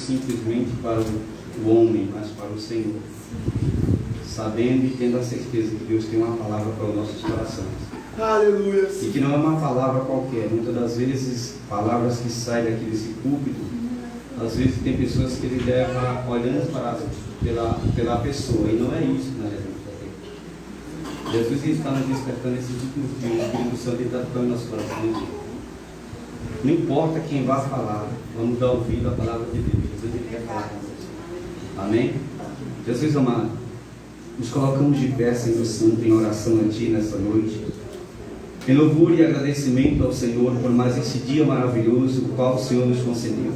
simplesmente para o homem, mas para o Senhor, sabendo e tendo a certeza que Deus tem uma palavra para os nossos corações. Aleluia. E que não é uma palavra qualquer. Muitas das vezes, palavras que saem daqui desse púlpito, às vezes tem pessoas que ele leva olhando pela pessoa, e não é isso que nós devemos fazer. Jesus está nos despertando esses últimos dias, o Espírito Santo está tocando nosso coração. Não importa quem vai falar, vamos dar ouvido à palavra de Deus. Jesus ele quer falar com você. Amém? Jesus amado, nos colocamos de pé, Senhor Santo, em oração a Ti nessa noite, em louvor e agradecimento ao Senhor por mais esse dia maravilhoso, o qual o Senhor nos concedeu.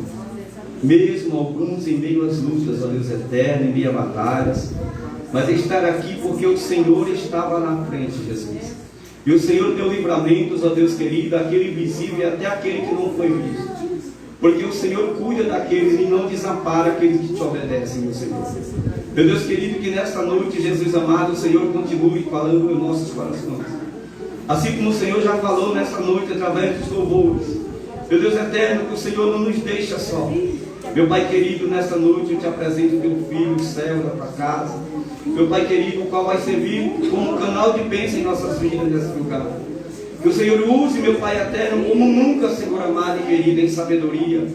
Mesmo alguns em meio às lutas, ó Deus eterno, em meio a batalhas, mas estar aqui porque o Senhor estava na frente, Jesus. E o Senhor deu livramentos, ó Deus querido, aquele invisível e até aquele que não foi visto. Porque o Senhor cuida daqueles e não desampara aqueles que te obedecem, meu Senhor. Meu Deus querido, que nesta noite, Jesus amado, o Senhor continue falando em nossos corações. Assim como o Senhor já falou nesta noite através dos louvores. Meu Deus eterno, que o Senhor não nos deixa só. Meu Pai querido, nesta noite eu te apresento o teu filho, o céu, da tua casa. Meu Pai querido, o qual vai servir como canal de bênção em nossas vidas nesse lugar. Que o Senhor use, meu Pai eterno, como nunca, Senhor amado e querido, em sabedoria.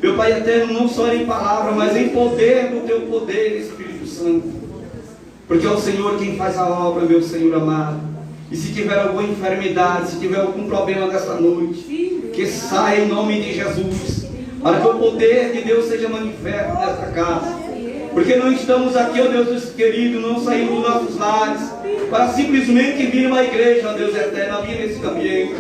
Meu Pai eterno, não só em palavra, mas em poder do teu poder, Espírito Santo. Porque é o Senhor quem faz a obra, meu Senhor amado. E se tiver alguma enfermidade, se tiver algum problema nesta noite, que saia em nome de Jesus, para que o poder de Deus seja manifesto nesta casa. Porque não estamos aqui, ó Deus querido, não saímos dos nossos lares para simplesmente vir uma igreja, ó Deus eterno, vir nesse ambiente.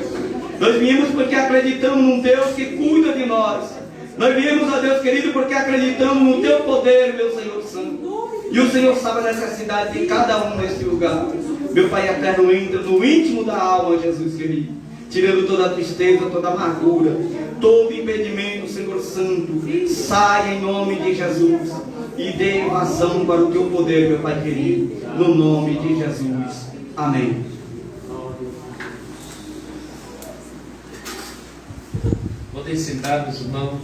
Nós viemos porque acreditamos num Deus que cuida de nós. Nós viemos, ó Deus querido, porque acreditamos no teu poder, meu Senhor Santo. E o Senhor sabe a necessidade de cada um nesse lugar. Meu Pai eterno, entra no íntimo da alma, Jesus querido, tirando toda a tristeza, toda a amargura, todo impedimento, Senhor Santo. Saia em nome de Jesus e dê evasão para o teu poder, meu Pai querido, no nome de Jesus. Amém. Podem sentar, meus irmãos.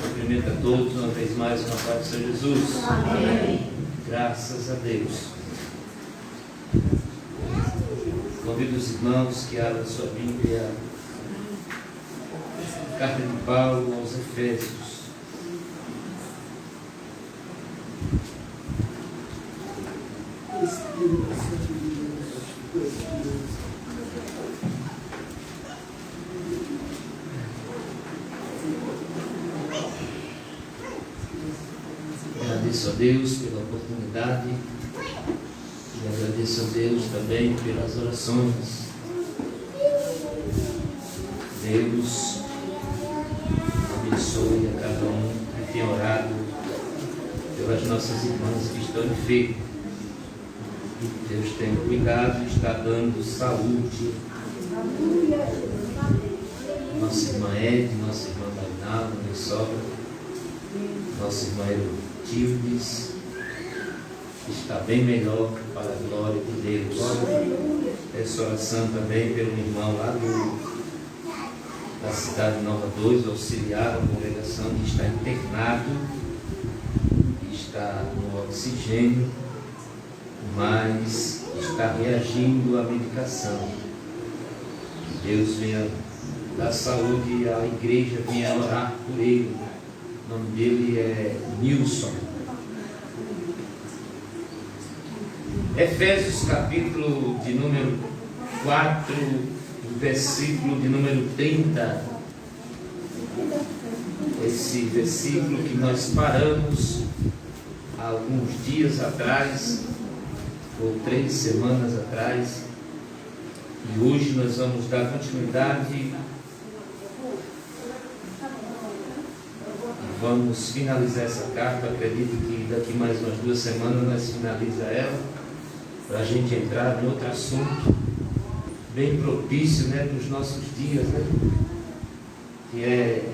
Cumprimento a todos uma vez mais com a paz do Senhor Jesus. Amém. Graças a Deus. Convido os irmãos que abram sua Bíblia, carta de Paulo aos Efésios. Agradeço a Deus pela oportunidade e agradeço a Deus também pelas orações. Deus abençoe a cada um que tem orado pelas nossas irmãs que estão enfermas. Deus tem cuidado e está dando saúde. Nossa irmã Ed, nossa irmã Bainalda, minha sogra, nossa irmã Erotildes, está bem melhor para a glória de Deus. Essa oração também pelo irmão lá da cidade Nova 2, auxiliar da congregação, que está internado, que está no oxigênio, mas está reagindo à medicação. Que Deus venha dar saúde e a igreja venha orar por ele. O nome dele é Nilson. Efésios capítulo de número 4, versículo de número 30. Esse versículo que nós paramos há alguns dias atrás, ou 3 semanas atrás, e hoje nós vamos dar continuidade e vamos finalizar essa carta. Acredito que daqui mais umas 2 semanas nós finalizamos ela, para a gente entrar em outro assunto bem propício, né, para os nossos dias, né, que é,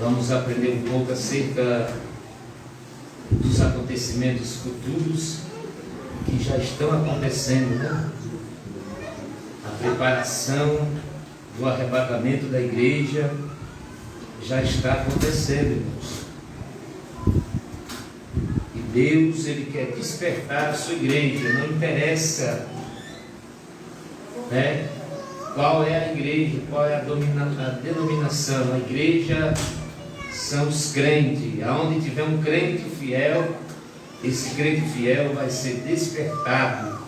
vamos aprender um pouco acerca dos acontecimentos futuros que já estão acontecendo, né? A preparação do arrebatamento da igreja já está acontecendo, irmãos. E Deus, Ele quer despertar a sua igreja. Não interessa, né, qual é a igreja, qual é a denominação. A igreja são os crentes. Aonde tiver um crente fiel, esse crente fiel vai ser despertado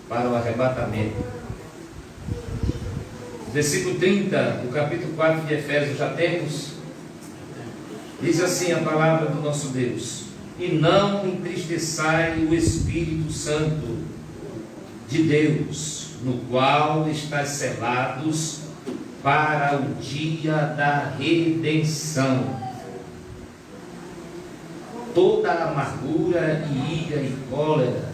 para o arrebatamento. Versículo 30, do capítulo 4 de Efésios, já temos. Diz assim a palavra do nosso Deus: e não entristeçai o Espírito Santo de Deus, no qual estáis selados para o dia da redenção. Toda amargura e ira e cólera,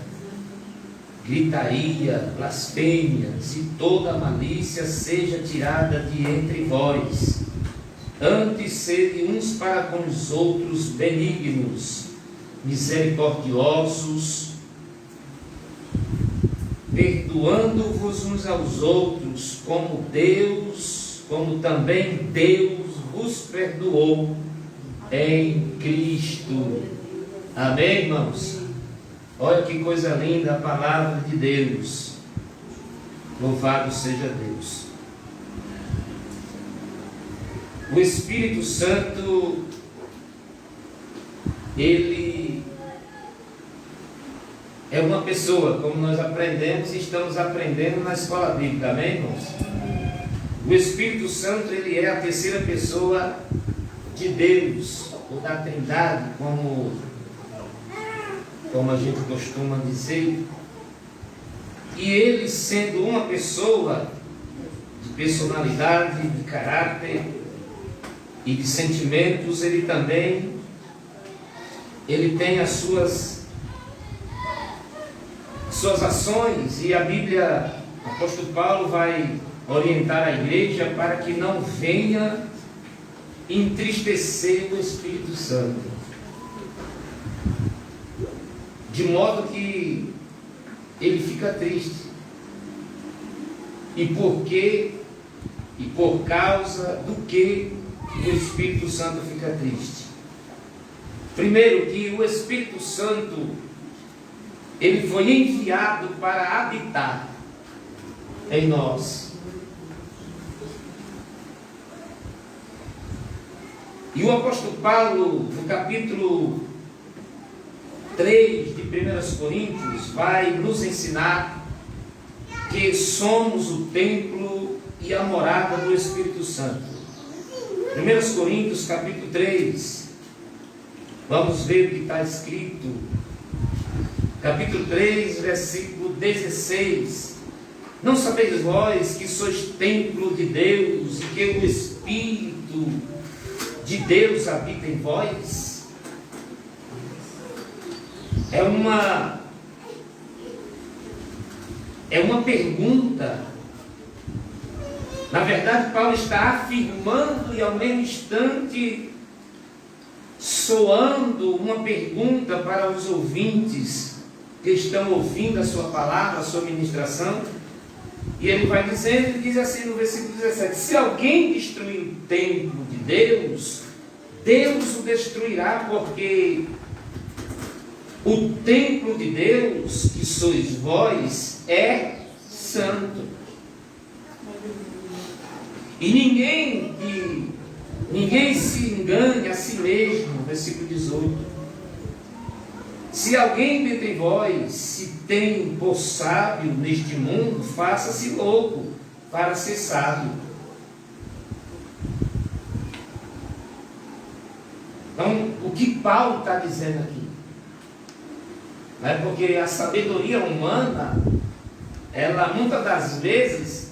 gritaria, blasfêmias e toda malícia seja tirada de entre vós. Antes sede uns para com os outros benignos, misericordiosos, perdoando-vos uns aos outros, como também Deus vos perdoou em Cristo. Amém, irmãos? Olha que coisa linda a palavra de Deus. Louvado seja Deus. O Espírito Santo, ele é uma pessoa, como nós aprendemos e estamos aprendendo na escola bíblica, amém, irmãos? O Espírito Santo, ele é a terceira pessoa de Deus, ou da Trindade, como a gente costuma dizer. E ele, sendo uma pessoa de personalidade, de caráter e de sentimentos, ele também tem as suas ações, e a Bíblia, o apóstolo Paulo vai orientar a igreja para que não venha entristecer o Espírito Santo, de modo que ele fica triste. E por quê? E por causa do que o Espírito Santo fica triste? Primeiro, que o Espírito Santo, ele foi enviado para habitar em nós. E o apóstolo Paulo, no capítulo 3 de 1 Coríntios, vai nos ensinar que somos o templo e a morada do Espírito Santo. 1 Coríntios, capítulo 3, vamos ver o que está escrito. Capítulo 3, versículo 16. Não sabeis vós que sois templo de Deus e que o Espírito de Deus habita em vós? É uma pergunta. Na verdade, Paulo está afirmando e ao mesmo instante soando uma pergunta para os ouvintes que estão ouvindo a sua palavra, a sua ministração. E ele vai dizendo, ele diz assim no versículo 17: se alguém destruir o templo de Deus, Deus o destruirá, porque o templo de Deus, que sois vós, é santo. E ninguém se engane a si mesmo. Versículo 18. Se alguém dentre vós se tem por sábio neste mundo, faça-se louco para ser sábio. Então, o que Paulo está dizendo aqui? Não é porque a sabedoria humana, ela muitas das vezes,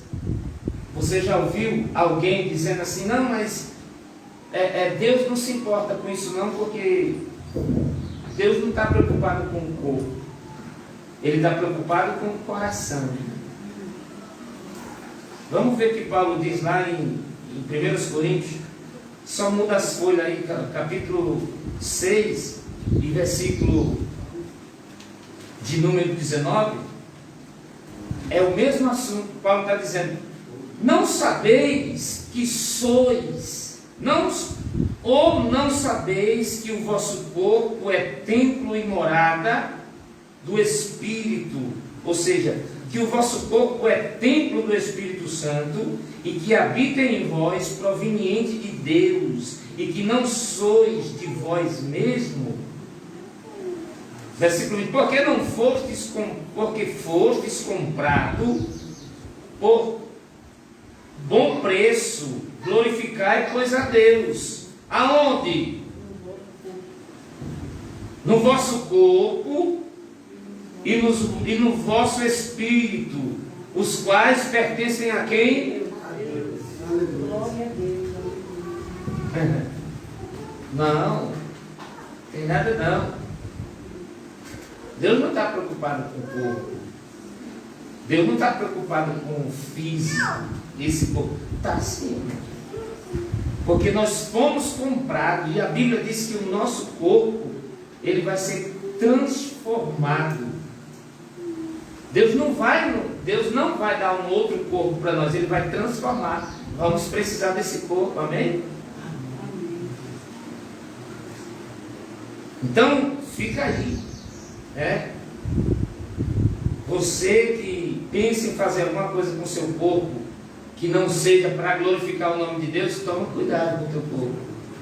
você já ouviu alguém dizendo assim: não, mas Deus não se importa com isso não, porque Deus não está preocupado com o corpo, Ele está preocupado com o coração. Vamos ver o que Paulo diz lá em 1 Coríntios. Só muda as folhas aí, capítulo 6 e versículo de número 19. É o mesmo assunto que Paulo está dizendo. Não sabeis que sois Ou não sabeis que o vosso corpo é templo e morada do Espírito, ou seja, que o vosso corpo é templo do Espírito Santo e que habita em vós, proveniente de Deus, e que não sois de vós mesmo. Versículo 20: porque fostes comprado por bom preço, glorificai, pois, a Deus. Aonde? No vosso corpo e no vosso espírito, os quais pertencem a quem? Glória a Deus. Não, tem nada não. Deus não está preocupado com o corpo. Deus não está preocupado com o físico. Esse corpo está sim. Porque nós fomos comprados, e a Bíblia diz que o nosso corpo, ele vai ser transformado. Deus não vai dar um outro corpo para nós, Ele vai transformar. Vamos precisar desse corpo, amém? Então, fica aí. Você que pensa em fazer alguma coisa com o seu corpo, que não seja para glorificar o nome de Deus, toma cuidado com o teu corpo.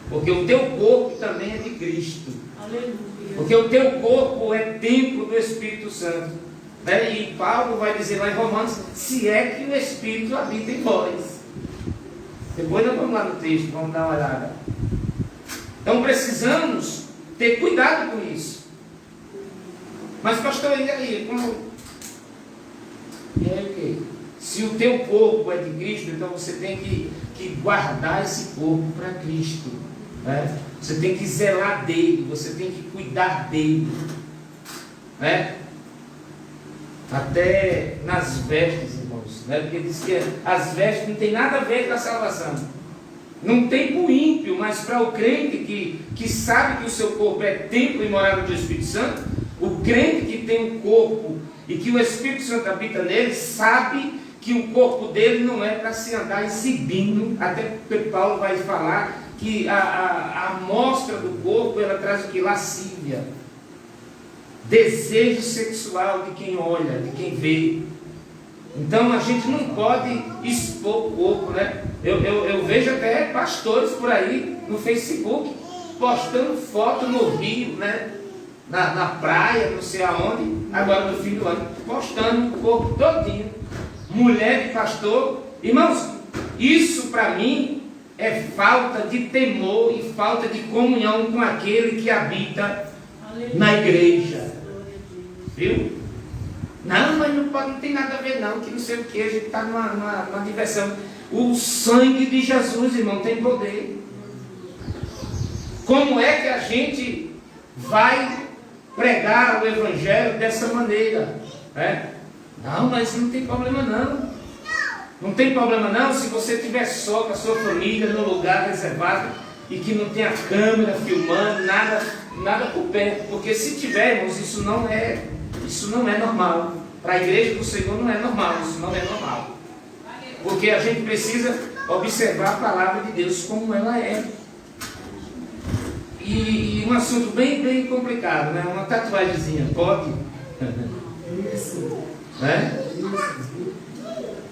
Porque o teu corpo também é de Cristo. Aleluia. Porque o teu corpo é templo do Espírito Santo. E Paulo vai dizer lá em Romanos, se é que o Espírito habita em vós. Depois nós vamos lá no texto, vamos dar uma olhada. Então precisamos ter cuidado com isso. Mas pastor, e aí? E aí o quê? Se o teu corpo é de Cristo, então você tem que guardar esse corpo para Cristo. Você tem que zelar dele, você tem que cuidar dele. Até nas vestes, irmãos. Porque diz que as vestes não tem nada a ver com a salvação. Não tem para o ímpio, mas para o crente que sabe que o seu corpo é templo e morada do Espírito Santo, o crente que tem um corpo e que o Espírito Santo habita nele, sabe que o corpo dele não é para se andar exibindo, até porque Paulo vai falar que a amostra do corpo, ela traz o que? Lascívia, desejo sexual de quem olha, de quem vê. Então a gente não pode expor o corpo, Eu vejo até pastores por aí no Facebook postando foto no Rio, na praia, não sei aonde, agora no fim do ano, postando o corpo todinho. Mulher de pastor, irmãos, isso para mim é falta de temor e falta de comunhão com aquele que habita na igreja. Viu? Não, mas não tem nada a ver não, que não sei o que, a gente está numa diversão. O sangue de Jesus, irmão, tem poder. Como é que a gente vai pregar o Evangelho dessa maneira? Não, mas não tem problema não. Não tem problema não se você estiver só com a sua família no lugar reservado e que não tenha câmera filmando, nada por perto. Porque se tivermos, isso não é normal. Para a igreja do Senhor não é normal, isso não é normal. Porque a gente precisa observar a palavra de Deus como ela é. E um assunto bem, bem complicado, Uma tatuagemzinha, pode? Isso.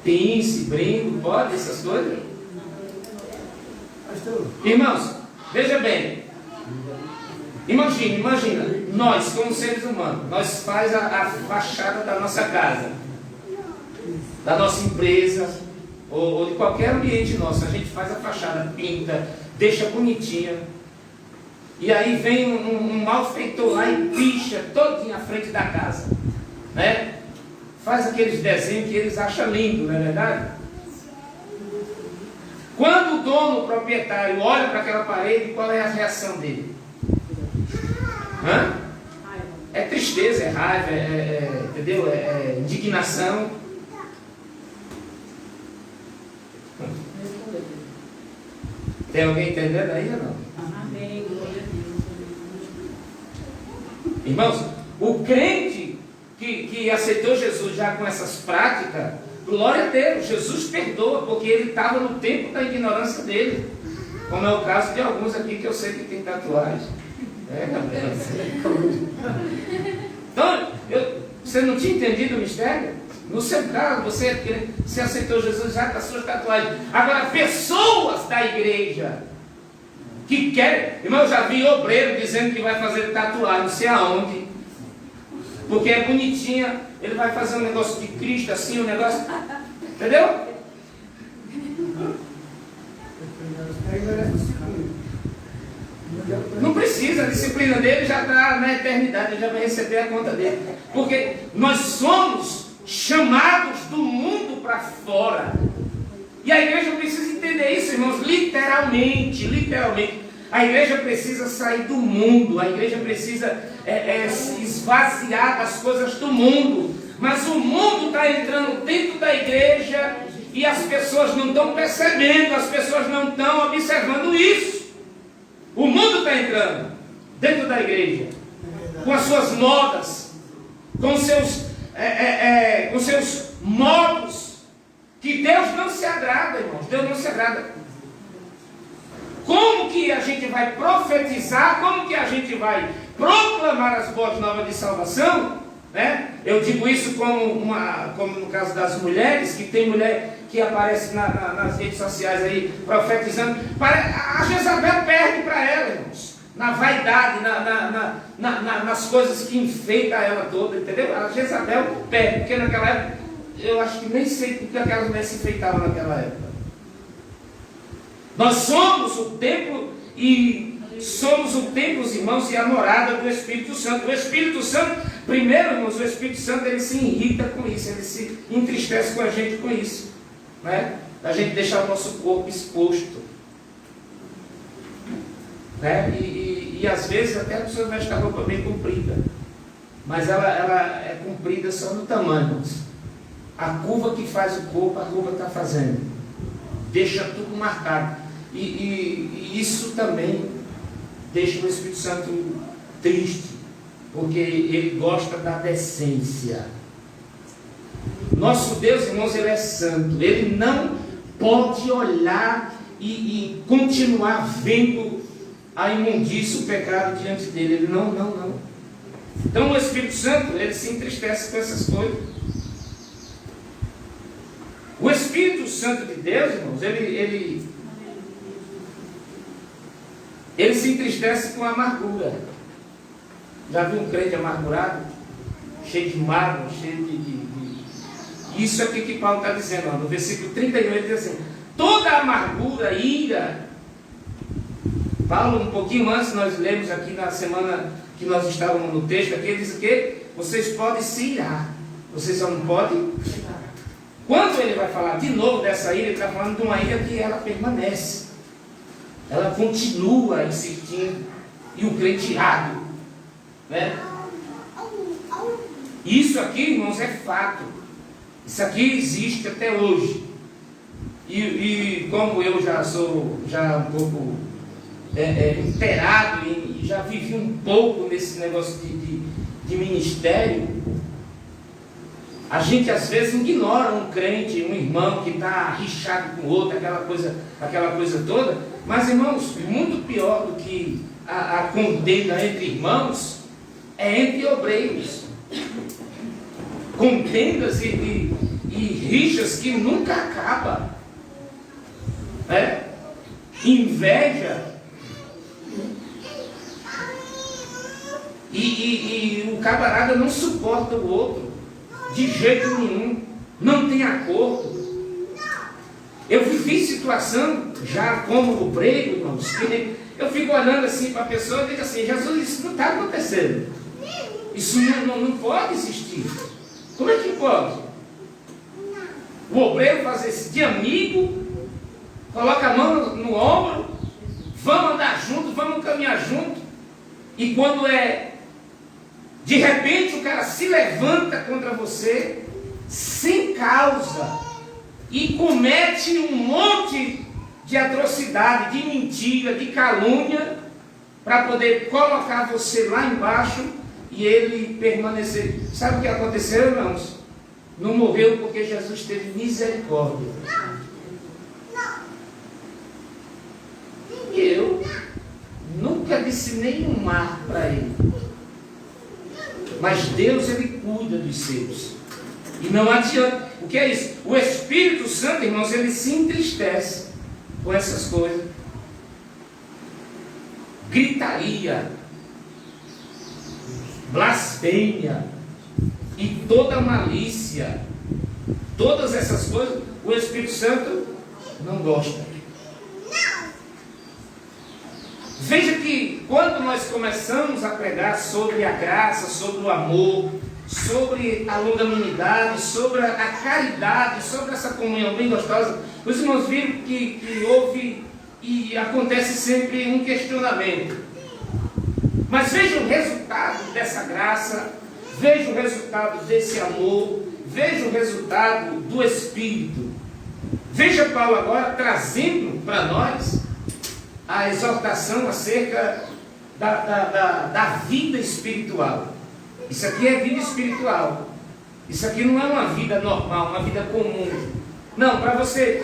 Pince, brinco, pode, essas coisas? Irmãos, veja bem. Imagina, nós como seres humanos, nós faz a fachada da nossa casa, da nossa empresa, ou de qualquer ambiente nosso, a gente faz a fachada, pinta, deixa bonitinha, e aí vem um malfeitor lá e picha todinho à frente da casa, faz aqueles desenhos que eles acham lindo, não é verdade? Quando o dono, o proprietário, olha para aquela parede, qual é a reação dele? É tristeza, é raiva, entendeu? É indignação. Tem alguém entendendo aí ou não? Amém. Glória a Deus. Irmãos, o crente que aceitou Jesus já com essas práticas, glória a Deus, Jesus perdoa, porque ele estava no tempo da ignorância dele. Como é o caso de alguns aqui que eu sei que tem tatuagem. Gabriela. Então, você não tinha entendido o mistério? No seu caso, você aceitou Jesus já com as suas tatuagens. Agora, pessoas da igreja que querem... Irmão, eu já vi obreiro dizendo que vai fazer tatuagem, não sei aonde. Porque é bonitinha, ele vai fazer um negócio de Cristo assim, um negócio... Entendeu? Não precisa, a disciplina dele já está na eternidade, ele já vai receber a conta dele. Porque nós somos chamados do mundo para fora. E a igreja precisa entender isso, irmãos, literalmente. A igreja precisa sair do mundo, a igreja precisa se esvaziar das coisas do mundo. Mas o mundo está entrando dentro da igreja e as pessoas não estão percebendo, as pessoas não estão observando isso. O mundo está entrando dentro da igreja, com as suas modas, com seus modos, que Deus não se agrada, irmãos. Deus não se agrada. Como que a gente vai profetizar? Como que a gente vai proclamar as boas novas de salvação? Né? Eu digo isso como no caso das mulheres, que tem mulher que aparece nas redes sociais aí profetizando. A Jezabel perde para ela, irmãos, na vaidade, nas coisas que enfeitam ela toda, entendeu? A Jezabel perde, porque naquela época, eu acho que nem sei porque aquelas mulheres se enfeitavam naquela época. Nós somos o templo e somos o templo, os irmãos, e a morada do Espírito Santo. O Espírito Santo, primeiro, irmãos, o Espírito Santo, ele se irrita com isso, ele se entristece com a gente com isso, né? A gente deixar o nosso corpo exposto, né? E às vezes até a pessoa veste a roupa bem comprida, mas ela é comprida só no tamanho, irmãos. A curva que faz o corpo, a roupa está fazendo, deixa tudo marcado, e isso também deixa o Espírito Santo triste, porque ele gosta da decência. Nosso Deus, irmãos, ele é santo, ele não pode olhar e continuar vendo a imundícia, o pecado diante dele. Ele não. Então o Espírito Santo, ele se entristece com essas coisas. O Espírito Santo de Deus, irmãos, ele se entristece com a amargura. Já viu um crente amargurado? Cheio de mágoa, cheio de... Isso aqui que Paulo está dizendo, ó, no versículo 31, ele diz assim: toda amargura, ira. Paulo, um pouquinho antes, nós lemos aqui na semana que nós estávamos no texto, aqui ele diz que vocês podem se irar, vocês só não podem. Quando ele vai falar de novo dessa ira, ele está falando de uma ira que ela permanece, ela continua insistindo, e o crente irado, né? Isso aqui, irmãos, é fato. Isso aqui existe até hoje. E como eu já sou um pouco inteirado e já vivi um pouco nesse negócio de ministério, a gente às vezes ignora um crente, um irmão que está rixado com o outro, aquela coisa toda. Mas, irmãos, muito pior do que a contenda entre irmãos é entre obreiros. Contendas e rixas que nunca acabam, inveja, e o camarada não suporta o outro de jeito nenhum, não tem acordo. Eu vivi situação já como obreiro, irmãos, que eu fico olhando assim para a pessoa e digo assim: Jesus, isso não está acontecendo, isso não pode existir. Como é que pode? O obreiro fazer isso de amigo, coloca a mão no ombro, vamos andar juntos, vamos caminhar juntos, e quando de repente o cara se levanta contra você, sem causa, e comete um monte de atrocidade, de mentira, de calúnia, para poder colocar você lá embaixo, e ele permanecer. Sabe o que aconteceu, irmãos? Não morreu porque Jesus teve misericórdia. eu nunca disse nenhum ar para ele. Mas Deus, ele cuida dos seus. E não adianta. O que é isso? O Espírito Santo, irmãos, ele se entristece com essas coisas. Gritaria, blasfêmia e toda malícia, todas essas coisas, o Espírito Santo não gosta. Veja que quando nós começamos a pregar sobre a graça, sobre o amor, sobre a longanimidade, sobre a caridade, sobre essa comunhão bem gostosa, os irmãos viram que houve e acontece sempre um questionamento. Mas veja o resultado dessa graça, veja o resultado desse amor, veja o resultado do Espírito. Veja Paulo agora trazendo para nós a exortação acerca da vida espiritual. Isso aqui é vida espiritual. Isso aqui não é uma vida normal, uma vida comum. Não, para você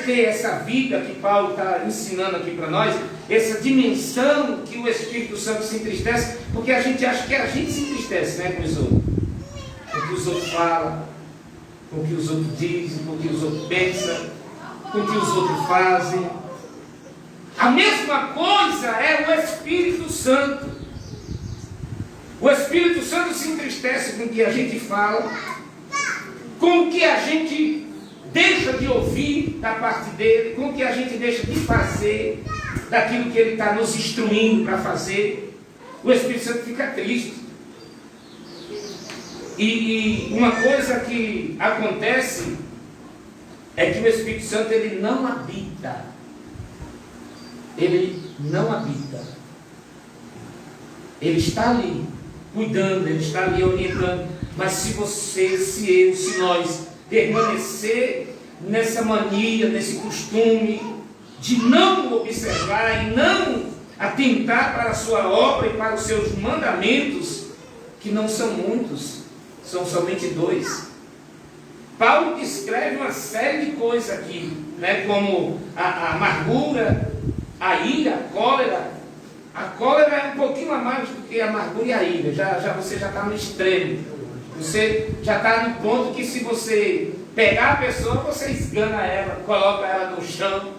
ter essa vida que Paulo está ensinando aqui para nós, essa dimensão que o Espírito Santo se entristece, porque a gente acha que a gente se entristece, né, com os outros. Com o que os outros falam, com o que os outros dizem, com o que os outros pensam, com o que os outros fazem. A mesma coisa é o Espírito Santo. O Espírito Santo se entristece com o que a gente fala, com o que a gente deixa de ouvir da parte dele, com o que a gente deixa de fazer, daquilo que ele está nos instruindo para fazer. O Espírito Santo fica triste. E uma coisa que acontece é que o Espírito Santo, ele não habita. Ele não habita. Ele está ali, cuidando, ele está ali orientando. Mas se você, se eu, se nós permanecer nessa mania, nesse costume de não observar e não atentar para a sua obra e para os seus mandamentos, que não são muitos, são somente 2. Paulo descreve uma série de coisas aqui, né, como a amargura, a ira, a cólera. A cólera é um pouquinho a mais do que a amargura e a ira. Você já está no extremo. Você já está no ponto que, se você pegar a pessoa, você esgana ela, coloca ela no chão.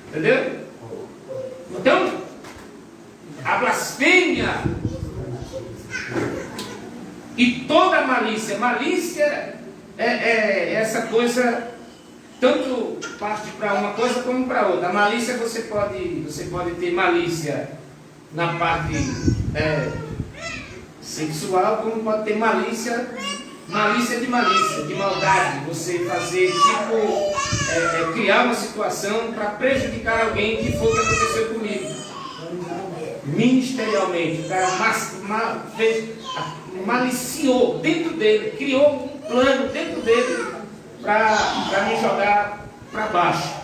Entendeu? Então, a blasfêmia e toda a malícia. Malícia é essa coisa, tanto parte para uma coisa como para outra. A malícia, você pode ter malícia na parte sexual, como pode ter malícia de maldade. Você fazer, criar uma situação para prejudicar alguém, que foi o que aconteceu comigo. Ministerialmente, o cara maliciou dentro dele, criou um plano dentro dele para me jogar para baixo.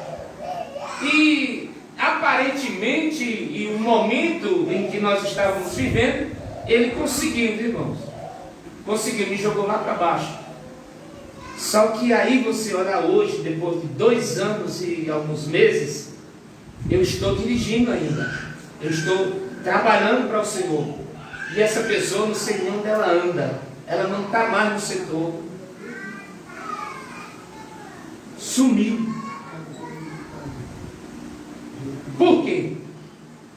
E aparentemente, e o momento em que nós estávamos vivendo, ele conseguiu, irmãos. Conseguiu, me jogou lá para baixo. Só que aí você olha hoje, depois de 2 anos e alguns meses, eu estou dirigindo ainda. Eu estou trabalhando para o Senhor. E essa pessoa, não sei onde ela anda. Ela não está mais no setor. Sumiu. Por quê?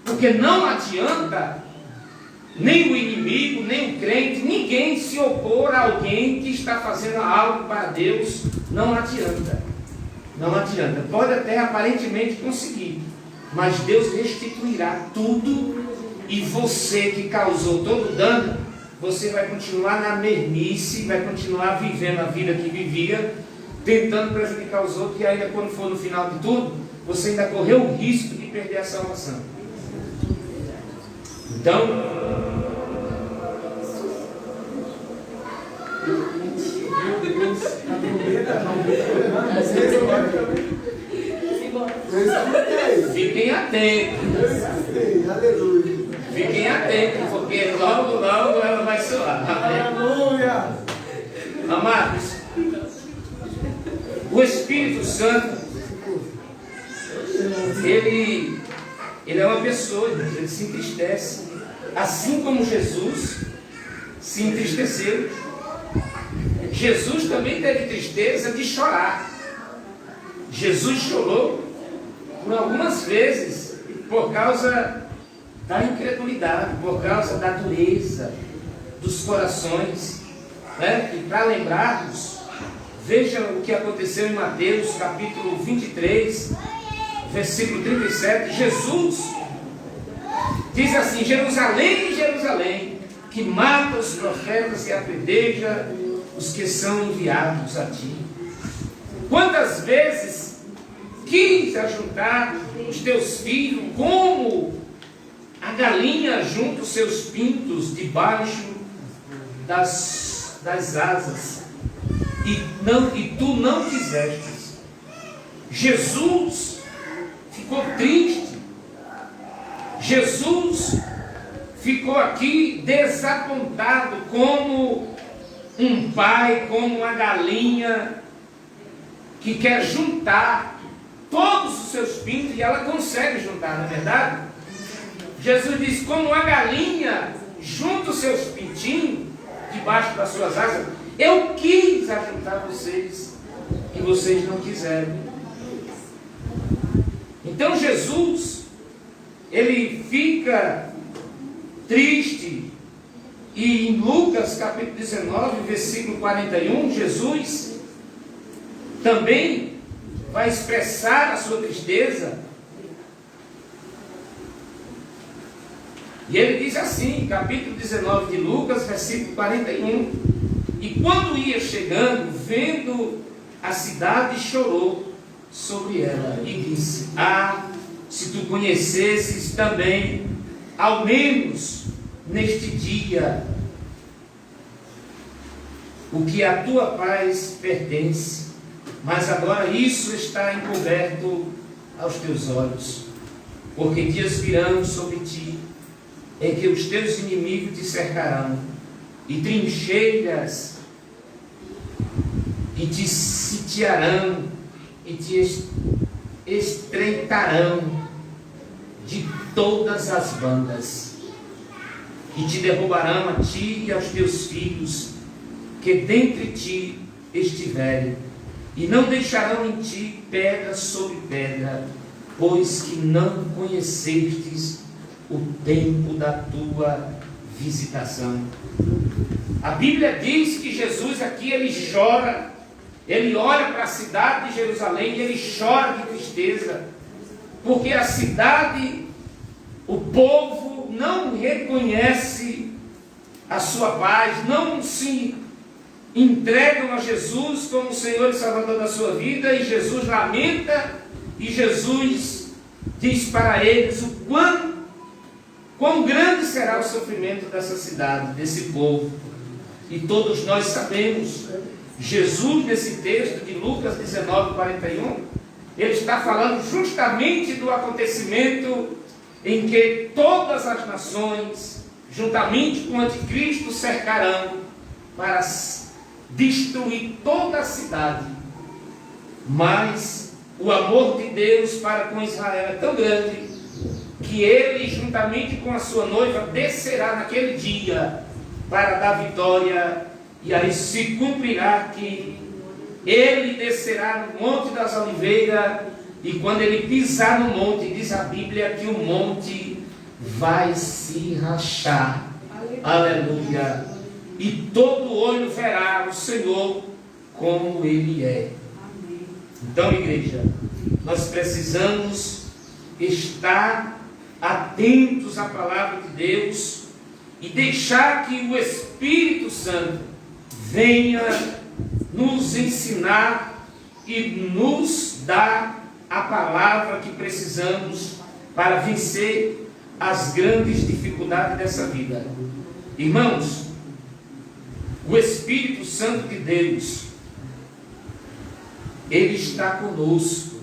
Porque não adianta nem o inimigo, nem o crente, ninguém se opor a alguém que está fazendo algo para Deus. Não adianta. Não adianta. Pode até aparentemente conseguir, mas Deus restituirá tudo. E você que causou todo o dano, você vai continuar na mesmice, vai continuar vivendo a vida que vivia, tentando prejudicar os outros, e ainda, quando for no final de tudo, você ainda correu o risco de perder a salvação. Então, fiquem atentos. Fiquem atentos, porque logo ela vai soar. Aleluia! Amados, o Espírito Santo, ele uma pessoa, ele se entristece. Assim como Jesus se entristeceu. Jesus também teve tristeza de chorar. Jesus chorou por algumas vezes por causa da incredulidade, por causa da dureza dos corações, né? E para lembrarmos, veja o que aconteceu em Mateus capítulo 23, versículo 37. Jesus diz assim: Jerusalém, Jerusalém, que mata os profetas e apedreja os que são enviados a ti. Quantas vezes quis ajuntar os teus filhos como a galinha junta os seus pintos debaixo das asas, e tu não quisestes. Jesus ficou triste. Jesus ficou aqui desapontado, como um pai, como uma galinha que quer juntar todos os seus pintos, e ela consegue juntar, não é verdade? Jesus diz: como uma galinha junta os seus pintinhos debaixo das suas asas, eu quis ajuntar vocês e vocês não quiseram. Então Jesus, ele fica triste, e em Lucas capítulo 19, versículo 41, Jesus também vai expressar a sua tristeza. E ele diz assim, capítulo 19 de Lucas, versículo 41: e quando ia chegando, vendo a cidade, chorou sobre ela e disse: ah, se tu conhecesses também, ao menos neste dia, o que a tua paz pertence, mas agora isso está encoberto aos teus olhos, porque dias virão sobre ti, em que os teus inimigos te cercarão, e trincheiras, e te sitiarão, e te estreitarão de todas as bandas, e te derrubarão a ti e aos teus filhos, que dentre ti estiverem, e não deixarão em ti pedra sobre pedra, pois que não conhecestes o tempo da tua visitação. A Bíblia diz que Jesus aqui, ele chora, ele olha para a cidade de Jerusalém e ele chora de tristeza, porque a cidade, o povo não reconhece a sua paz, não se entregam a Jesus como Senhor e Salvador da sua vida, e Jesus lamenta, e Jesus diz para eles o quão grande será o sofrimento dessa cidade, desse povo. E todos nós sabemos, Jesus, nesse texto de Lucas 19, 41, ele está falando justamente do acontecimento em que todas as nações, juntamente com o anticristo, cercarão para destruir toda a cidade. Mas o amor de Deus para com Israel é tão grande que ele, juntamente com a sua noiva, descerá naquele dia para dar vitória, e aí se cumprirá que ele descerá no Monte das Oliveiras, e quando ele pisar no monte, diz a Bíblia que o monte vai se rachar. Aleluia! E todo olho verá o Senhor como ele é. Então, igreja, nós precisamos estar atentos à palavra de Deus e deixar que o Espírito Santo venha nos ensinar e nos dar a palavra que precisamos para vencer as grandes dificuldades dessa vida. Irmãos, o Espírito Santo de Deus, ele está conosco.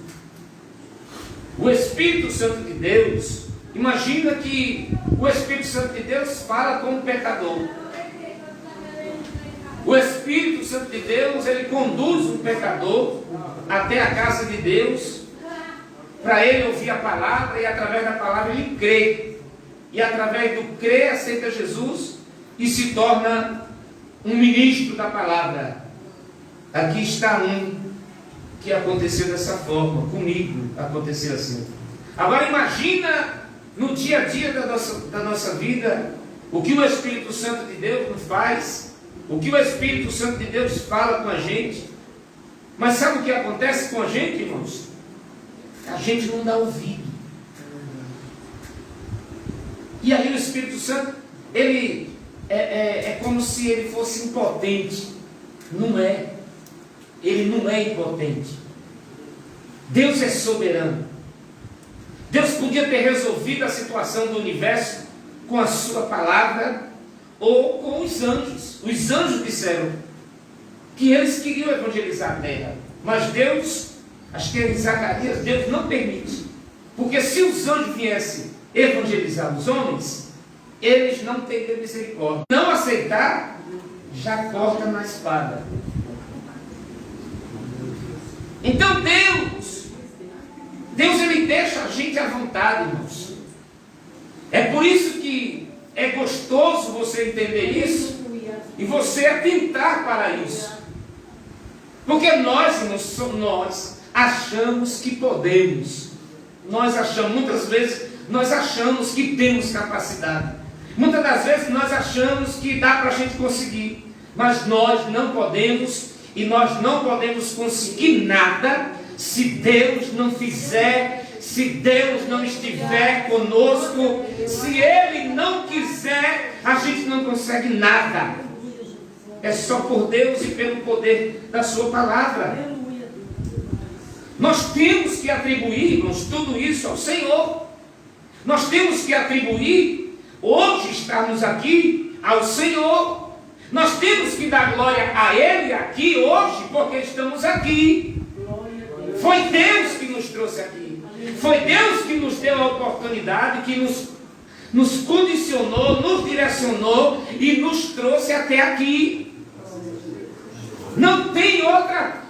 O Espírito Santo de Deus, imagina que o Espírito Santo de Deus fala com o pecador. O Espírito Santo de Deus, ele conduz o pecador até a casa de Deus, para ele ouvir a palavra e através da palavra ele crê. E através do crer aceita Jesus e se torna um ministro da palavra. Aqui está um que aconteceu dessa forma, comigo aconteceu assim. Agora imagina no dia a dia da nossa vida, o que o Espírito Santo de Deus nos faz, o que o Espírito Santo de Deus fala com a gente. Mas sabe o que acontece com a gente, irmãos? A gente não dá ouvido. E aí o Espírito Santo, ele é como se ele fosse impotente. Não é. Ele não é impotente. Deus é soberano. Deus podia ter resolvido a situação do universo com a sua palavra ou com os anjos. Os anjos disseram que eles queriam evangelizar a terra. Mas Deus, acho que é em Zacarias, Deus não permite. Porque se os anjos viessem evangelizar os homens, eles não teriam misericórdia. Não aceitar, já corta na espada. Então Deus ele deixa a gente à vontade, irmãos. É por isso que é gostoso você entender isso e você atentar para isso. Porque nós, irmãos, nós achamos que podemos. Nós achamos, muitas vezes, nós achamos que temos capacidade. Muitas das vezes nós achamos que dá para a gente conseguir. Mas nós não podemos, e nós não podemos conseguir nada se Deus não fizer, se Deus não estiver conosco, se Ele não quiser, a gente não consegue nada. É só por Deus e pelo poder da sua palavra. Nós temos que atribuir, irmãos, tudo isso ao Senhor. Nós temos que atribuir, hoje estarmos aqui, ao Senhor. Nós temos que dar glória a Ele aqui hoje, porque estamos aqui. Foi Deus que nos trouxe aqui. Foi Deus que nos deu a oportunidade, que nos condicionou, nos direcionou e nos trouxe até aqui. Não tem outra.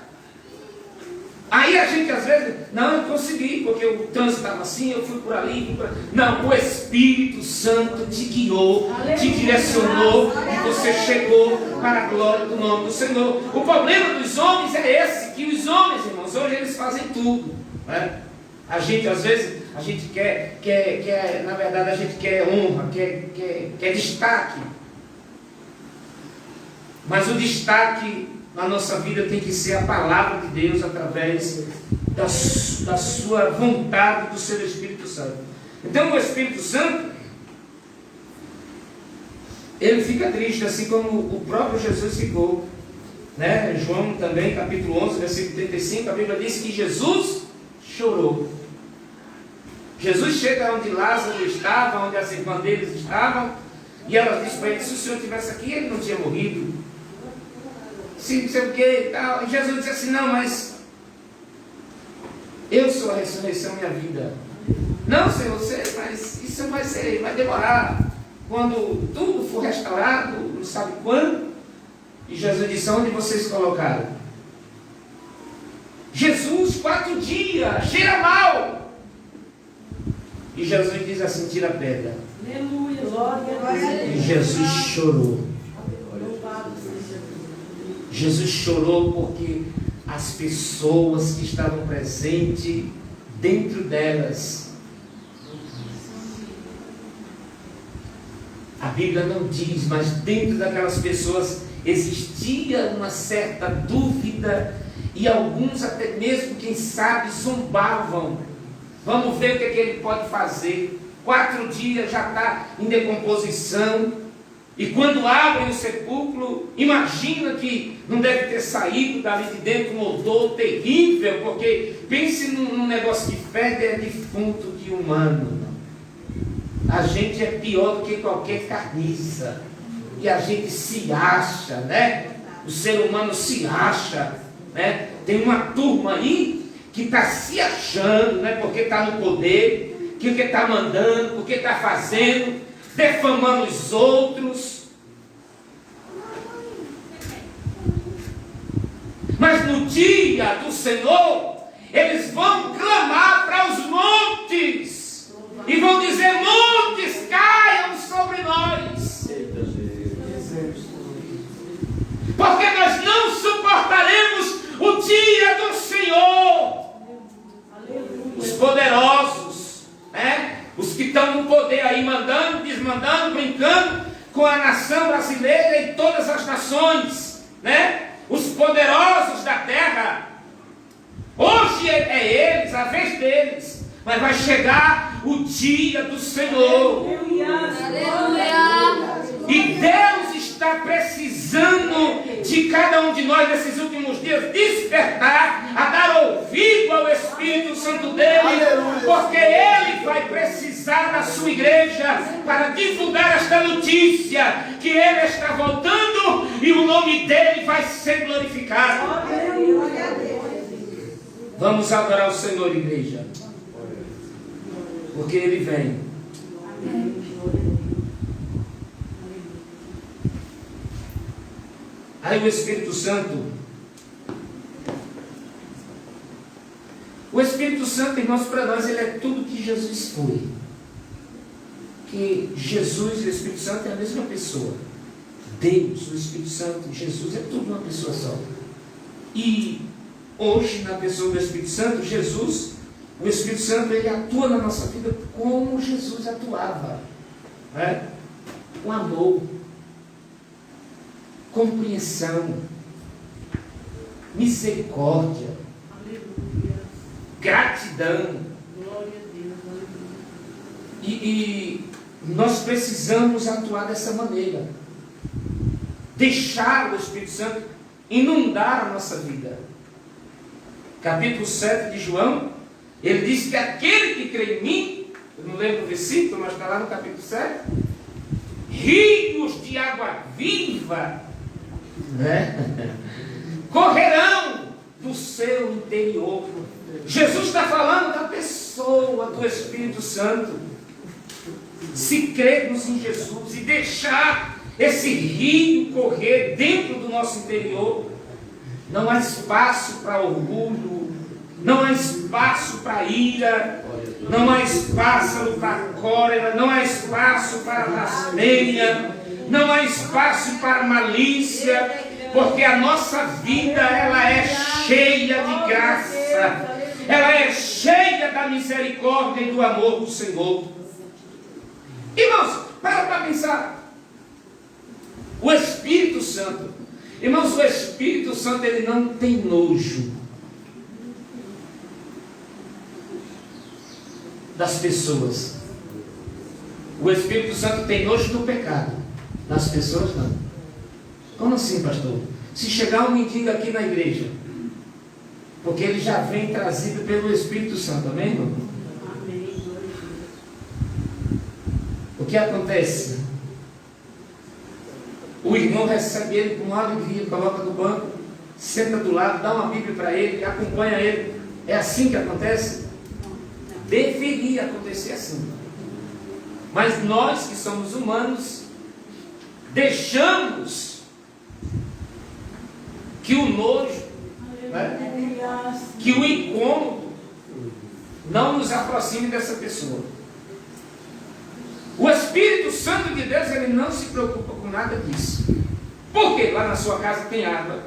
Aí a gente às vezes, não, eu consegui, porque o trânsito estava assim, eu fui por ali, Não, o Espírito Santo te guiou, te direcionou e você chegou para a glória do nome do Senhor. O problema dos homens é esse, que os homens, irmãos, hoje eles fazem tudo, né? A gente às vezes, a gente quer, na verdade a gente quer honra, quer destaque. Mas o destaque na nossa vida tem que ser a palavra de Deus através da sua vontade, do seu Espírito Santo. Então o Espírito Santo, ele fica triste, assim como o próprio Jesus ficou, né? João também, capítulo 11, versículo 35, a Bíblia diz que Jesus chorou. Jesus chega onde Lázaro estava, onde as irmãs deles estavam, e ela disse para ele, se o Senhor estivesse aqui, ele não tinha morrido. Sim, não sei o que e tal. E Jesus disse assim, não, mas eu sou a ressurreição e a vida. Não, Senhor, mas isso vai demorar. Quando tudo for restaurado, não sabe quando. E Jesus disse, onde vocês colocaram? Jesus, 4 dias, cheira mal. E Jesus diz assim, tira a pedra. Aleluia, glória a Deus. E Jesus chorou. Jesus chorou porque as pessoas que estavam presentes, dentro delas, a Bíblia não diz, mas dentro daquelas pessoas existia uma certa dúvida e alguns até mesmo, quem sabe, zombavam. Vamos ver o que ele pode fazer. 4 dias já está em decomposição. E quando abrem o sepulcro, imagina que não deve ter saído dali de dentro um odor terrível, porque pense num negócio que fede, é defunto que humano. A gente é pior do que qualquer carniça. E a gente se acha, né? O ser humano se acha, né? Tem uma turma aí que está se achando, né? Porque está no poder, que está mandando, porque está fazendo, defamando os outros. Mas no dia do Senhor, eles vão clamar para os montes e vão dizer: montes, caiam sobre nós, porque nós não suportaremos o dia do Senhor. Os poderosos, né? Os que estão no poder aí, mandando, desmandando, brincando com a nação brasileira e todas as nações, né? Os poderosos da terra. Hoje é eles, a vez deles, mas vai chegar o dia do Senhor. E Deus está precisando de cada um de nós nesses últimos dias despertar, a dar ouvido ao Espírito Santo dele, porque ele vai precisar da sua igreja para divulgar esta notícia, que ele está voltando e o nome dele vai ser glorificado. Vamos adorar o Senhor, igreja, porque ele vem. Aí o Espírito Santo, irmãos, para nós, ele é tudo que Jesus foi. Que Jesus e o Espírito Santo é a mesma pessoa. Deus, o Espírito Santo, Jesus é tudo uma pessoa só. E hoje, na pessoa do Espírito Santo, Jesus, o Espírito Santo, ele atua na nossa vida como Jesus atuava, né? Com amor, compreensão, misericórdia, gratidão. E nós precisamos atuar dessa maneira, deixar o Espírito Santo inundar a nossa vida. Capítulo 7 de João, ele diz que aquele que crê em mim, eu não lembro o versículo, mas está lá no capítulo 7, rios de água viva, né? Correrão do seu interior. Jesus está falando da pessoa do Espírito Santo. Se crermos em Jesus e deixar esse rio correr dentro do nosso interior, não há espaço para orgulho, não há espaço para ira, não há espaço para cólera, não há espaço para blasfêmia, não há espaço para malícia, porque a nossa vida, ela é cheia de graça, ela é cheia da misericórdia e do amor do Senhor. Irmãos, para pensar. O Espírito Santo, irmãos, o Espírito Santo, ele não tem nojo das pessoas. O Espírito Santo tem nojo do pecado, das pessoas não. Como assim, pastor? Se chegar um mendigo aqui na igreja, porque ele já vem trazido pelo Espírito Santo, amém, irmão? Amém. O que acontece? O irmão recebe ele com alegria, coloca no banco, senta do lado, dá uma Bíblia para ele, acompanha ele. É assim que acontece? Deveria acontecer assim. Mas nós que somos humanos, deixamos que o nojo, né, que o incômodo não nos aproxime dessa pessoa. O Espírito Santo de Deus, ele não se preocupa com nada disso. Por quê? Lá na sua casa tem água,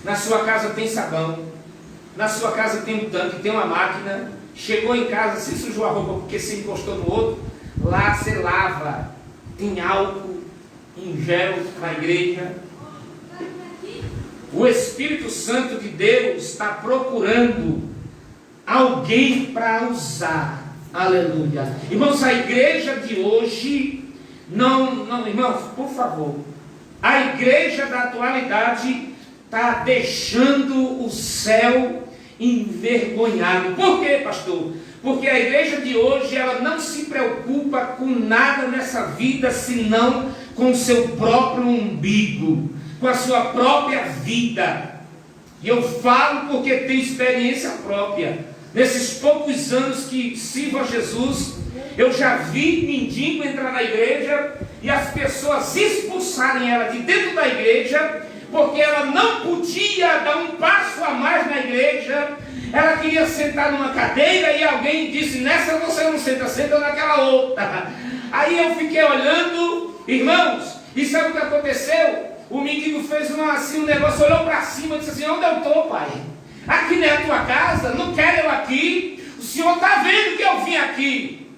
na sua casa tem sabão, na sua casa tem um tanque, tem uma máquina. Chegou em casa, se sujou a roupa porque se encostou no outro, lá você lava. Tem álcool em gel na igreja. O Espírito Santo de Deus está procurando alguém para usar. Aleluia. Irmãos, a igreja de hoje, irmãos, por favor, a igreja da atualidade está deixando o céu envergonhado. Por quê, pastor? Porque a igreja de hoje, ela não se preocupa com nada nessa vida, senão com o seu próprio umbigo, com a sua própria vida. E eu falo porque tenho experiência própria. Nesses poucos anos que sirvo a Jesus, eu já vi mendigo entrar na igreja e as pessoas expulsarem ela de dentro da igreja, porque ela não podia dar um passo a mais na igreja, Ela queria sentar numa cadeira e alguém disse: nessa você não senta, senta naquela outra. Aí eu fiquei olhando, irmãos, e sabe o que aconteceu? O mendigo fez um negócio, olhou para cima e disse assim: onde eu estou, pai? Aqui não é a tua casa, não quero eu aqui. O senhor está vendo que eu vim aqui.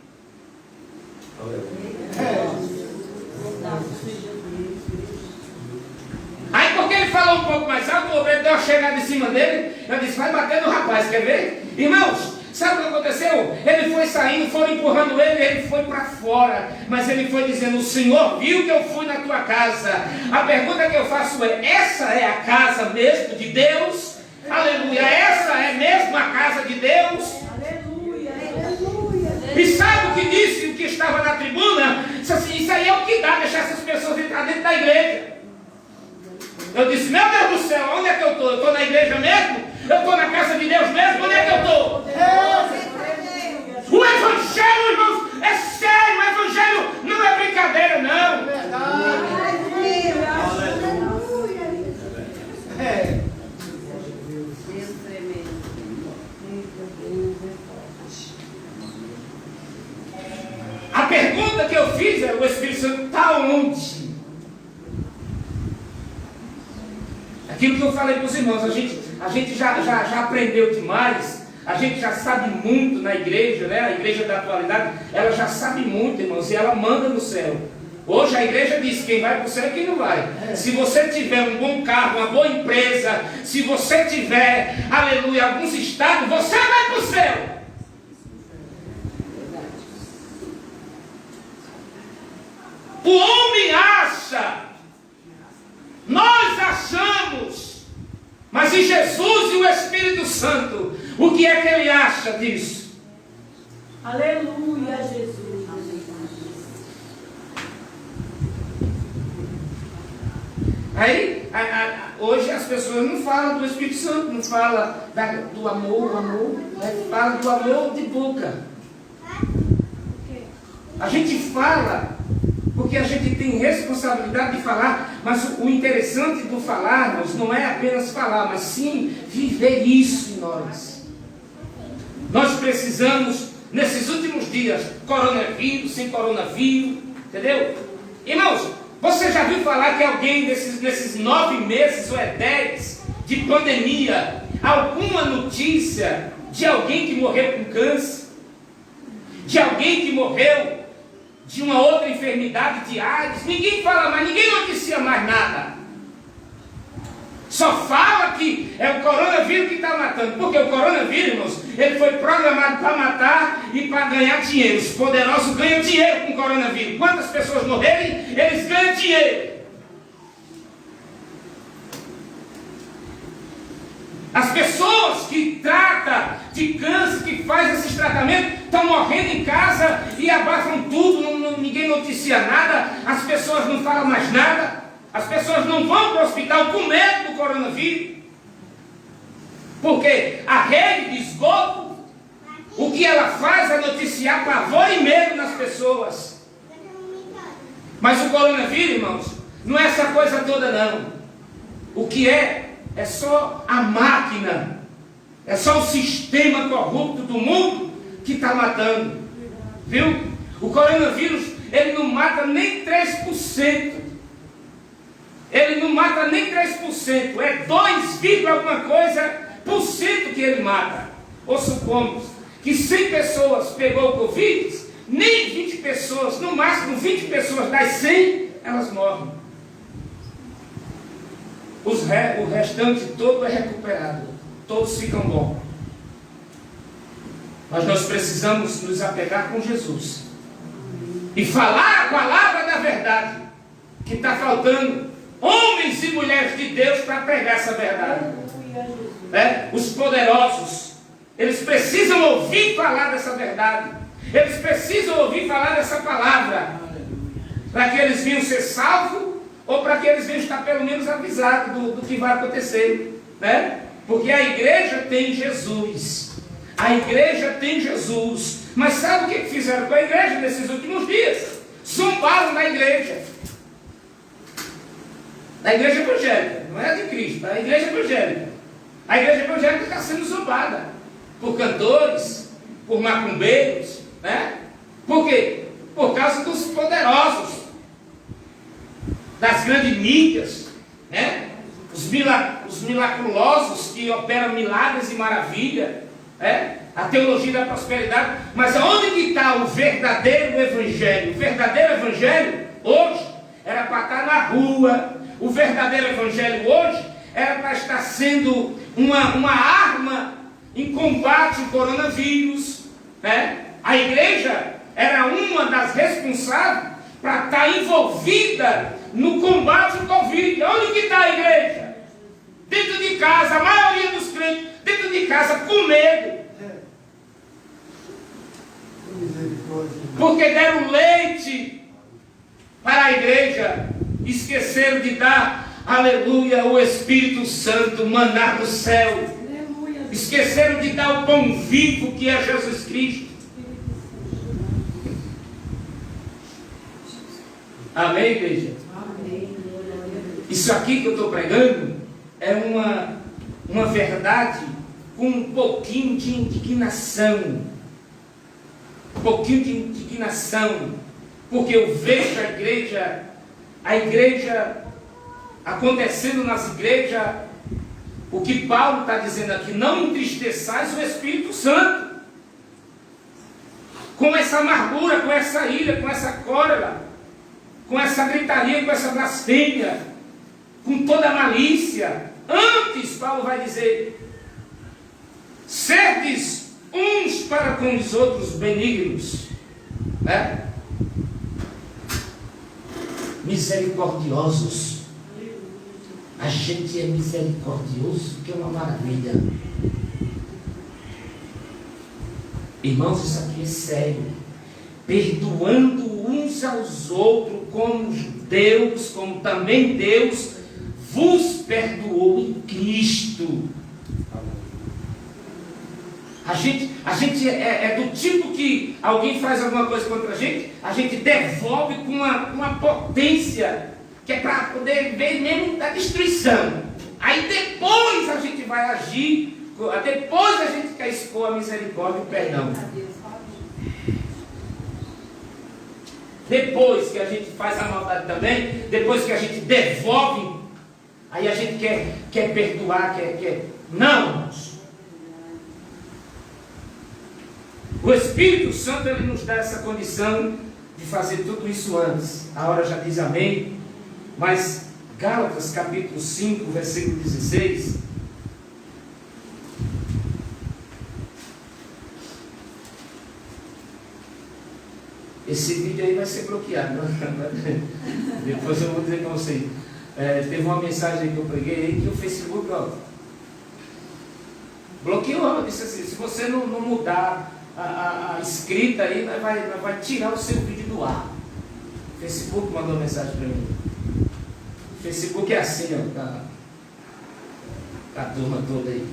Aí porque ele falou um pouco mais alto, o obreiro deu uma chegada em cima dele. Eu disse: vai bater no rapaz, quer ver? Irmãos, sabe o que aconteceu? Ele foi saindo, foram empurrando ele foi para fora. Mas ele foi dizendo: o Senhor viu que eu fui na tua casa. A pergunta que eu faço é: essa é a casa mesmo de Deus? Aleluia! Essa é mesmo a casa de Deus? Aleluia! Aleluia! E sabe o que disse o que estava na tribuna? Disse assim: isso aí é o que dá, deixar essas pessoas entrar dentro da igreja. Eu disse: meu Deus do céu, onde é que eu estou? Eu estou na igreja mesmo? Eu estou na casa de Deus mesmo? Onde é que eu estou? O evangelho, irmãos, é sério. O evangelho não é brincadeira, não. A pergunta que eu fiz é: o Espírito Santo está onde? Aquilo que eu falei para os irmãos, a gente já aprendeu demais, a gente já sabe muito na igreja, né? A igreja da atualidade, ela já sabe muito, irmãos, e ela manda no céu. Hoje a igreja diz quem vai para o céu e quem não vai. Se você tiver um bom carro, uma boa empresa, se você tiver, aleluia, alguns estados, você vai para o céu. O homem acha, nós achamos, mas em Jesus e o Espírito Santo, o que é que ele acha disso? Aleluia, Jesus. Aí, hoje as pessoas não falam do Espírito Santo, não falam do amor, né? Falam do amor de boca. A gente fala porque a gente tem responsabilidade de falar, mas o interessante do falarmos não é apenas falar, mas sim viver isso em nós. Nós precisamos, nesses últimos dias, coronavírus, sem coronavírus, entendeu? Irmãos, você já viu falar que alguém nesses 9 meses ou 10 de pandemia, alguma notícia de alguém que morreu com câncer? De alguém que morreu de uma outra enfermidade de AIDS? Ninguém fala mais, ninguém noticia mais nada. Só fala que é o coronavírus que está matando. Porque o coronavírus, irmãos, ele foi programado para matar e para ganhar dinheiro. Os poderosos ganham dinheiro com o coronavírus. Quantas pessoas morrerem, eles ganham dinheiro. As pessoas que tratam de câncer, que fazem esses tratamentos, estão morrendo em casa e abafam tudo, ninguém noticia nada, as pessoas não falam mais nada. As pessoas não vão para o hospital com medo do coronavírus. Porque a rede de esgoto, o que ela faz é noticiar pavor e medo nas pessoas. Mas o coronavírus, irmãos, não é essa coisa toda não. O que é só a máquina, é só o sistema corrupto do mundo que está matando. Viu? O coronavírus, ele não mata nem 3%. Ele não mata nem 3%, é 2, alguma coisa por cento que ele mata. Ou supomos que 100 pessoas pegou o Covid, nem 20 pessoas, no máximo 20 pessoas das 100, elas morrem. O restante todo é recuperado, todos ficam bons. Mas nós precisamos nos apegar com Jesus e falar a palavra da verdade, que está faltando homens e mulheres de Deus para pregar essa verdade. Os poderosos, eles precisam ouvir falar dessa verdade. Eles precisam ouvir falar dessa palavra, para que eles venham ser salvos, ou para que eles venham estar pelo menos avisados do que vai acontecer, né? Porque a igreja tem Jesus. A igreja tem Jesus. Mas sabe o que fizeram com a igreja nesses últimos dias? Zombaram da igreja. Da igreja evangélica, não é a de Cristo, a igreja evangélica. A igreja evangélica está sendo zombada. por cantores, por macumbeiros, né? Por quê? Por causa dos poderosos, das grandes mídias, né? Os miraculosos que operam milagres e maravilha, né? A teologia da prosperidade. Mas aonde que está o verdadeiro evangelho? O verdadeiro evangelho hoje era para estar na rua. O verdadeiro evangelho hoje era para estar sendo uma arma em combate ao coronavírus, né? A igreja era uma das responsáveis para estar envolvida no combate ao Covid. Onde que está a igreja? Dentro de casa, a maioria dos crentes dentro de casa com medo. Porque deram leite para a igreja, esqueceram de dar, aleluia, o Espírito Santo, maná do céu. Esqueceram de dar o pão vivo que é Jesus Cristo. Amém, igreja? Amém. Isso aqui que eu estou pregando é uma verdade com um pouquinho de indignação. Um pouquinho de indignação. Porque eu vejo a igreja acontecendo nas igrejas, o que Paulo está dizendo aqui: não entristeçais o Espírito Santo. Com essa amargura, com essa ira, com essa cólera, com essa gritaria, com essa blasfêmia, com toda a malícia. Antes, Paulo vai dizer: serdes uns para com os outros benignos, né? Misericordiosos. A gente é misericordioso, que é uma maravilha. Irmãos, isso aqui é sério. Perdoando uns aos outros, como também Deus vos perdoou em Cristo. A gente é do tipo que alguém faz alguma coisa contra a gente devolve com uma potência que é para poder ver mesmo da destruição. Aí depois a gente vai agir, depois a gente quer expor a misericórdia e o perdão. Depois que a gente faz a maldade também, depois que a gente devolve, aí a gente quer perdoar, quer... Não, irmãos. O Espírito Santo, ele nos dá essa condição de fazer tudo isso antes. A hora já diz amém. Mas Gálatas capítulo 5, versículo 16. Esse vídeo aí vai ser bloqueado. Depois eu vou dizer para vocês. Teve uma mensagem que eu preguei aí que o Facebook, bloqueou. Disse assim: se você não mudar a escrita aí, vai tirar o seu vídeo do ar. O Facebook mandou mensagem para mim. O Facebook é assim, tá a turma toda aí.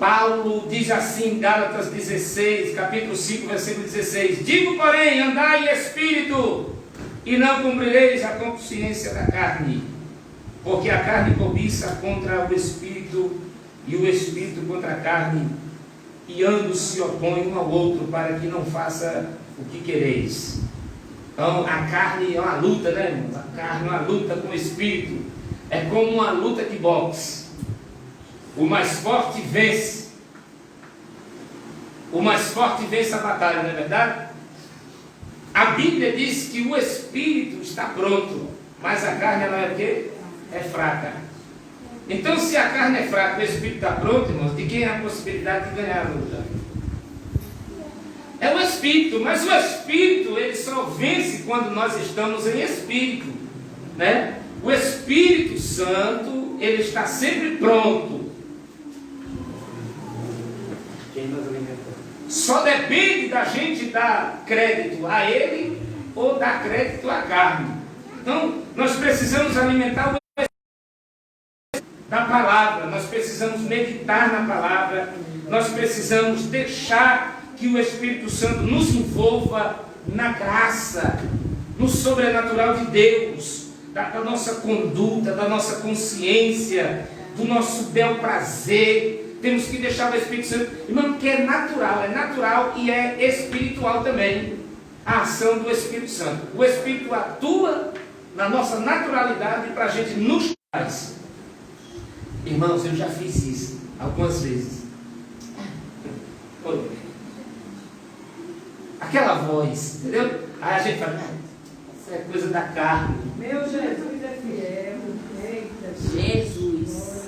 Paulo diz assim em Gálatas 16, capítulo 5, versículo 16: digo, porém, andai em espírito, e não cumprireis a consciência da carne, porque a carne cobiça contra o espírito, e o espírito contra a carne, e ambos se opõem um ao outro, para que não faça o que quereis. Então a carne é uma luta, né, irmãos? A carne é uma luta com o espírito. É como uma luta de boxe. O mais forte vence. O mais forte vence a batalha, não é verdade? A Bíblia diz que o espírito está pronto, mas a carne, ela é o quê? É fraca. Então, se a carne é fraca e o espírito está pronto, irmãos, de quem é a possibilidade de ganhar a luta? É o espírito. Mas o espírito, ele só vence quando nós estamos em espírito, né? O Espírito Santo, ele está sempre pronto. Só depende da gente dar crédito a ele ou dar crédito à carne. Então, nós precisamos alimentar o da palavra, nós precisamos meditar na palavra, nós precisamos deixar que o Espírito Santo nos envolva na graça, no sobrenatural de Deus, da nossa conduta, da nossa consciência, do nosso bel prazer. Temos que deixar o Espírito Santo, irmão, que é natural e é espiritual também a ação do Espírito Santo. O Espírito atua na nossa naturalidade para a gente nos faz. Irmãos, eu já fiz isso algumas vezes. Aquela voz, entendeu? Aí a gente fala, isso é coisa da carne. Meu Jesus é fiel. Eita, Jesus.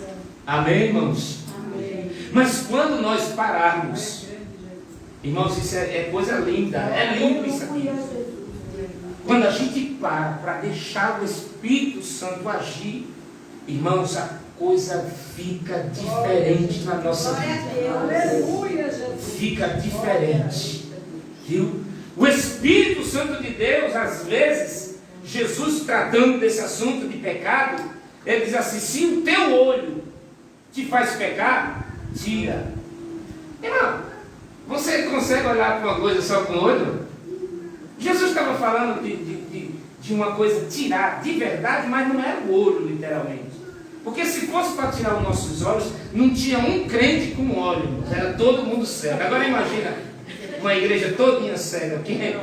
Amém, irmãos? amém. Mas quando nós pararmos, irmãos, isso é coisa linda, é lindo isso aqui. Quando a gente para deixar o Espírito Santo agir, irmãos, a coisa fica diferente na nossa vida. Aleluia, Jesus. Fica diferente, viu? O Espírito Santo de Deus, às vezes, Jesus tratando desse assunto de pecado, ele diz assim: se o teu olho te faz pecar, tira. Irmão, você consegue olhar para uma coisa só com o olho? Jesus estava falando de uma coisa tirar de verdade, mas não era o olho, literalmente. Porque se fosse para tirar os nossos olhos, não tinha um crente com olho, era todo mundo cego. Agora imagina uma igreja todinha cega, que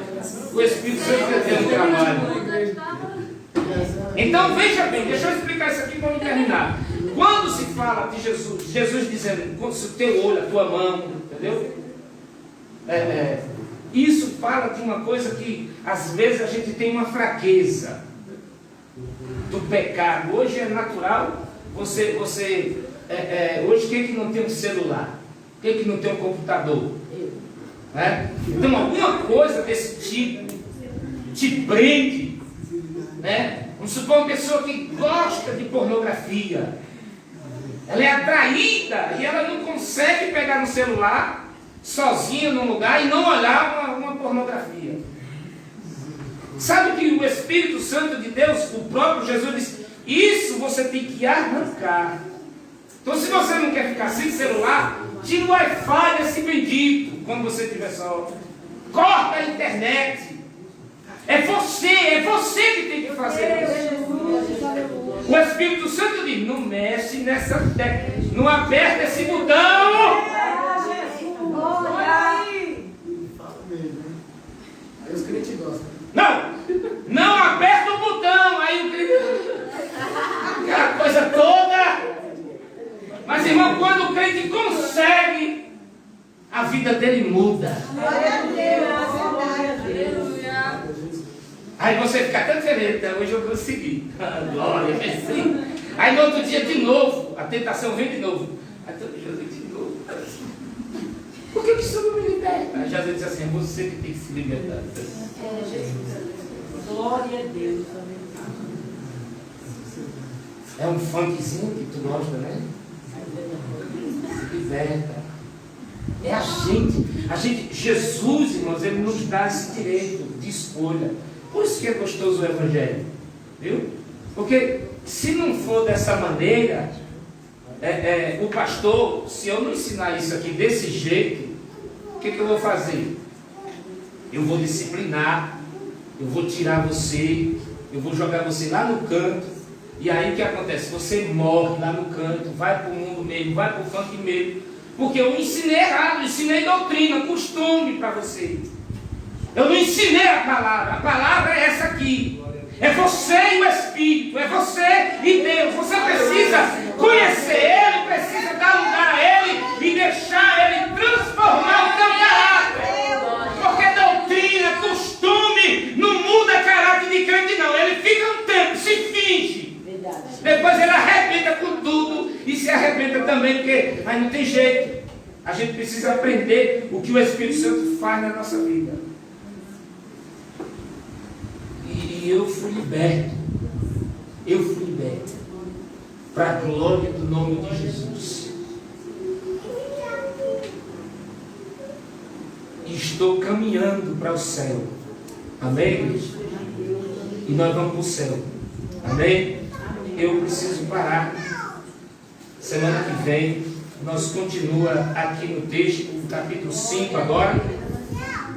o Espírito Santo ia ter um trabalho. Então veja bem, deixa eu explicar isso aqui para terminar. Quando se fala de Jesus dizendo, se o teu olho, a tua mão, entendeu? Isso fala de uma coisa que às vezes a gente tem uma fraqueza do pecado. Hoje é natural, hoje quem que não tem um celular? Quem que não tem um computador? Né? Então alguma coisa desse tipo te prende, né? Vamos supor uma pessoa que gosta de pornografia, ela é atraída e ela não consegue pegar no celular sozinha num lugar e não olhar uma pornografia. Sabe que o Espírito Santo de Deus, o próprio Jesus disse, isso você tem que arrancar. Então se você não quer ficar sem celular, tira o Wi-Fi desse bendito quando você estiver só. Corta a internet. É você que tem que fazer isso. O Espírito Santo diz, não mexe nessa tecla, não aperta esse botão. Aí os crentes gostam. Não aperta o botão. Aí o crente, aquela coisa toda. Mas irmão, quando o crente consegue, a vida dele muda. Aí você fica tão feliz, hoje eu consegui. Glória, assim. Aí no outro dia de novo, a tentação vem de novo. Aí todo dia de novo. Por que isso não me liberta? Aí Jesus diz assim, é você que tem que se libertar. Glória a Deus. É um funkzinho que tu gosta, né? Se liberta. É a gente, Jesus, irmãos, ele nos dá esse direito de escolha. Por isso que é gostoso o Evangelho, viu? Porque se não for dessa maneira, o pastor, se eu não ensinar isso aqui desse jeito, o que eu vou fazer? Eu vou disciplinar, eu vou tirar você, eu vou jogar você lá no canto, e aí o que acontece? Você morre lá no canto, vai para o mundo mesmo, vai para o funk mesmo, porque eu ensinei errado, ensinei doutrina, costume para você. Eu não ensinei a palavra é essa aqui. É você e o Espírito, é você e Deus. Você precisa conhecer Ele, precisa dar lugar a Ele e deixar Ele transformar o teu caráter. Porque doutrina, costume, não muda caráter de crente não. Ele fica um tempo, se finge. Depois ele arrebenta com tudo e se arrebenta também, porque aí não tem jeito. A gente precisa aprender o que o Espírito Santo faz na nossa vida. E eu fui liberto. Para a glória do nome de Jesus. E estou caminhando para o céu. Amém? E nós vamos para o céu. Amém? Eu preciso parar. Semana que vem, nós continua aqui no texto, no capítulo 5 agora.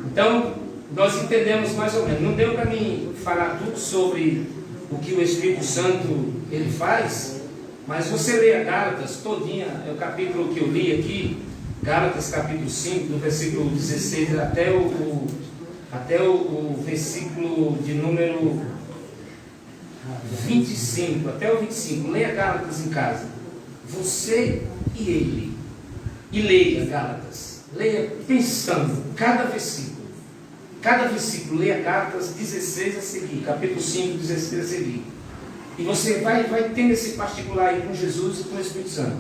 Então, nós entendemos mais ou menos. Não deu para mim falar tudo sobre o que o Espírito Santo ele faz, mas você lê a Gálatas todinha, é o capítulo que eu li aqui, Gálatas capítulo 5, do versículo 16 até o versículo de número 25, até o 25, leia Gálatas em casa, você e ele, e leia Gálatas, leia pensando cada versículo, leia Gálatas 16 a seguir, capítulo 5, 16 a seguir, e você vai tendo esse particular aí com Jesus e com o Espírito Santo,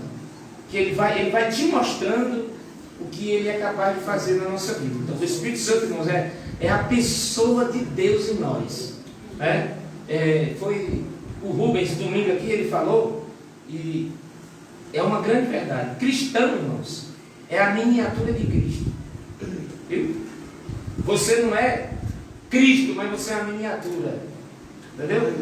que ele vai te mostrando o que ele é capaz de fazer na nossa vida. Então o Espírito Santo, irmãos, é a pessoa de Deus em nós, né? Foi o Rubens domingo aqui, ele falou, e é uma grande verdade. Cristão, irmãos, é a miniatura de Cristo, viu? Você não é Cristo, mas você é a miniatura, entendeu?